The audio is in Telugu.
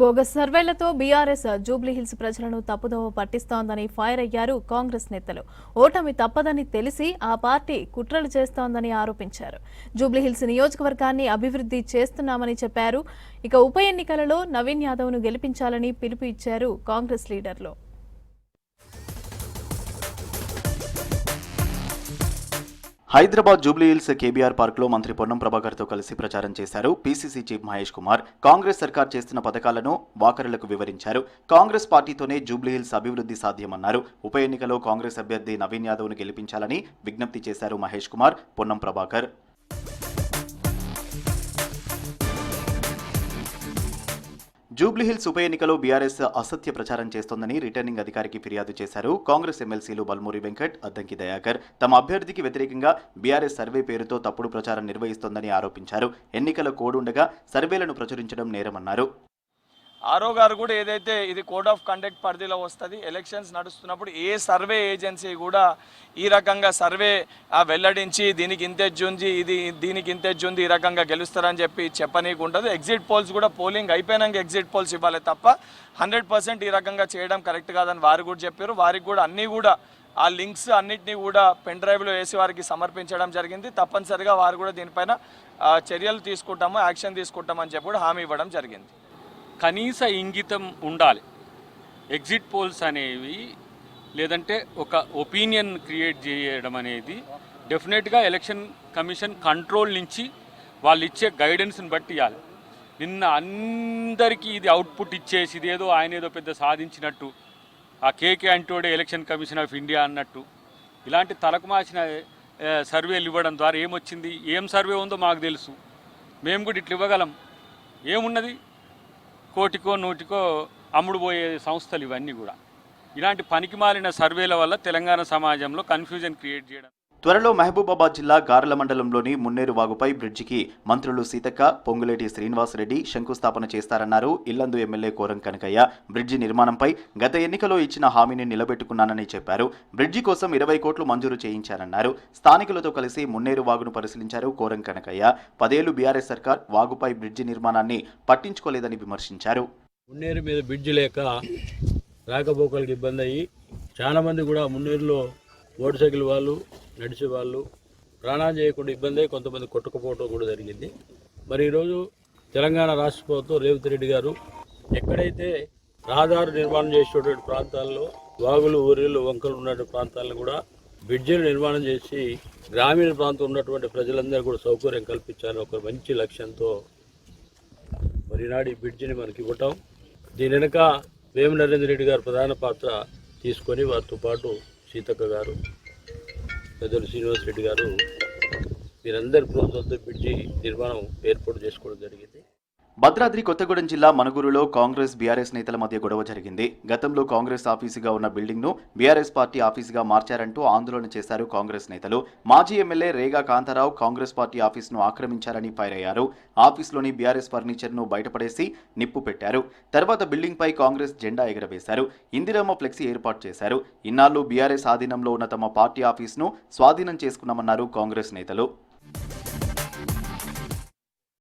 బోగస్ సర్వేలతో బీఆర్ఎస్ జూబ్లీహిల్స్ ప్రజలను తప్పుదోవ పట్టిస్తోందని ఫైర్ అయ్యారు కాంగ్రెస్ నేతలు. ఓటమి తప్పదని తెలిసి ఆ పార్టీ కుట్రలు చేస్తోందని ఆరోపించారు. జూబ్లీహిల్స్ నియోజకవర్గాన్ని అభివృద్ధి చేస్తున్నామని చెప్పారు. ఇక ఉప ఎన్నికలలో నవీన్ యాదవ్ను గెలిపించాలని పిలుపు ఇచ్చారు కాంగ్రెస్ లీడర్లు. హైదరాబాద్ జూబ్లీహిల్స్ కేబీఆర్ పార్క్ లో మంత్రి పొన్నం ప్రభాకర్ తో కలిసి ప్రచారం చేశారు. పీసీసీ చీఫ్ మహేష్ కుమార్ కాంగ్రెస్ సర్కార్ చేస్తున్న పథకాలను వాకరులకు వివరించారు. కాంగ్రెస్ పార్టీతోనే జూబ్లీహిల్స్ అభివృద్ధి సాధ్యమన్నారు. ఉప ఎన్నికలో కాంగ్రెస్ అభ్యర్థి నవీన్ యాదవ్ ను గెలిపించాలని విజ్ఞప్తి చేశారు మహేష్ కుమార్, పొన్నం ప్రభాకర్. జూబ్లీహిల్స్ ఉప ఎన్నికలో బీఆర్ఎస్ అసత్య ప్రచారం చేస్తోందని రిటర్నింగ్ అధికారికి ఫిర్యాదు చేశారు. కాంగ్రెస్ ఎమ్మెల్సీలు బల్మూరి వెంకట్, అద్దంకి దయాకర్ తమ అభ్యర్థికి వ్యతిరేకంగా బీఆర్ఎస్ సర్వే పేరుతో తప్పుడు ప్రచారం నిర్వహిస్తోందని ఆరోపించారు. ఎన్నికల కోడ్ ఉండగా సర్వేలను ప్రచురించడం నేరమన్నారు. ఆరో గారు కూడా ఏదైతే ఇది కోడ్ ఆఫ్ కండక్ట్ పరిధిలో వస్తుంది, ఎలక్షన్స్ నడుస్తున్నప్పుడు ఏ సర్వే ఏజెన్సీ కూడా ఈ రకంగా సర్వే వెల్లడించి దీనికి ఇంతెజ్జుంది, దీనికి ఇంతెజ్జుంది, ఈ రకంగా గెలుస్తారని చెప్పనీకి ఉంటుంది. ఎగ్జిట్ పోల్స్ కూడా పోలింగ్ అయిపోయినాక ఎగ్జిట్ పోల్స్ ఇవ్వాలి తప్ప 100% ఈ రకంగా చేయడం కరెక్ట్ కాదని వారు కూడా చెప్పారు. వారికి కూడా అన్నీ కూడా ఆ లింక్స్ అన్నింటినీ కూడా పెన్ డ్రైవ్లో వేసి వారికి సమర్పించడం జరిగింది. తప్పనిసరిగా వారు కూడా దీనిపైన చర్యలు తీసుకుంటాము, యాక్షన్ తీసుకుంటామని చెప్పి కూడా హామీ ఇవ్వడం జరిగింది. కనీస ఇంగితం ఉండాలి. ఎగ్జిట్ పోల్స్ అనేవి లేదంటే ఒక ఒపీనియన్ క్రియేట్ చేయడం అనేది డెఫినెట్గా ఎలక్షన్ కమిషన్ కంట్రోల్ నుంచి వాళ్ళు ఇచ్చే గైడెన్స్ని బట్టి ఇవ్వాలి. నిన్న అందరికీ ఇది అవుట్పుట్ ఇచ్చేసి ఇదేదో ఆయన ఏదో పెద్ద సాధించినట్టు, ఆ కేకే అంటోడే ఎలక్షన్ కమిషన్ ఆఫ్ ఇండియా అన్నట్టు ఇలాంటి తలకు మార్చిన సర్వేలు ఇవ్వడం ద్వారా ఏమొచ్చింది, ఏం సర్వే ఉందో మాకు తెలుసు, మేము కూడా ఇట్లా ఇవ్వగలం. ఏమున్నది, కోటికో నూటికో అమ్ముడు పోయే సంస్థలు ఇవన్నీ కూడా. ఇలాంటి పనికిమాలిన సర్వేల వల్ల తెలంగాణ సమాజంలో కన్ఫ్యూజన్ క్రియేట్ చేయడం. త్వరలో మహబూబాబాద్ జిల్లా గార్ల మండలంలోని మున్నేరు వాగుపై బ్రిడ్జికి మంత్రులు సీతక్క, పొంగులేటి శ్రీనివాసరెడ్డి శంకుస్థాపన చేస్తారన్నారు. ఇల్లందు ఎమ్మెల్యే కోరం కనకయ్య బ్రిడ్జి నిర్మాణంపై గత ఎన్నికలో ఇచ్చిన హామీని నిలబెట్టుకున్నానని చెప్పారు. బ్రిడ్జి కోసం 20 కోట్లు మంజూరు చేయించారన్నారు. స్థానికులతో కలిసి మున్నేరు వాగును పరిశీలించారు కోరం కనకయ్య. 10 ఏళ్లు బీఆర్ఎస్ సర్కార్ వాగుపై బ్రిడ్జి నిర్మాణాన్ని పట్టించుకోలేదని విమర్శించారు. మున్నేరు మీద బ్రిడ్జి లేక రాకపోకలకు ఇబ్బంది అయ్యి చాలా మంది కూడా మున్నేరులో మోటార్ సైకిల్ వాళ్ళు, నడిచే వాళ్ళు ప్రాణాలు చేయకుండా ఇబ్బంది అయ్యి కొంతమంది కొట్టుకుపోవడం కూడా జరిగింది. మరి ఈరోజు తెలంగాణ రాష్ట్ర ప్రభుత్వం రేవంత్ రెడ్డి గారు ఎక్కడైతే రహదారు నిర్మాణం చేసేటువంటి ప్రాంతాల్లో వాగులు, ఊరిళ్ళు, వంకలు ఉన్నటువంటి ప్రాంతాలను కూడా బ్రిడ్జిలు నిర్మాణం చేసి గ్రామీణ ప్రాంతం ఉన్నటువంటి ప్రజలందరూ కూడా సౌకర్యం కల్పించాలని ఒక మంచి లక్ష్యంతో మరి ఈనాడు ఈ బ్రిడ్జిని మనకి ఇవ్వటం, దీని వెనుక వేమ నరేంద్ర రెడ్డి గారు ప్రధాన పాత్ర తీసుకొని వారితో పాటు సీతక్క గారు, పెద్దలు శ్రీనివాసరెడ్డి గారు వీరందరి ప్రోత్సాహంతో బ్రిడ్జి నిర్మాణం ఏర్పాటు చేసుకోవడం జరిగింది. భద్రాద్రి కొత్తగూడెం జిల్లా మనుగురులో కాంగ్రెస్ బీఆర్ఎస్ నేతల మధ్య గొడవ జరిగింది. గతంలో కాంగ్రెస్ ఆఫీసుగా ఉన్న బిల్డింగ్ను బీఆర్ఎస్ పార్టీ ఆఫీసుగా మార్చారంటూ ఆందోళన చేశారు కాంగ్రెస్ నేతలు. మాజీ ఎమ్మెల్యే రేగా కాంతారావు కాంగ్రెస్ పార్టీ ఆఫీసును ఆక్రమించారని ఫైర్ అయ్యారు. ఆఫీసులోని బీఆర్ఎస్ ఫర్నిచర్ను బయటపడేసి నిప్పు పెట్టారు. తర్వాత బిల్డింగ్పై కాంగ్రెస్ జెండా ఎగరవేశారు. ఇందిరమ్మ ఫ్లెక్సీ ఏర్పాటు చేశారు. ఇన్నాళ్లు బీఆర్ఎస్ ఆధీనంలో ఉన్న తమ పార్టీ ఆఫీసును స్వాధీనం చేసుకున్నామన్నారు కాంగ్రెస్ నేతలు.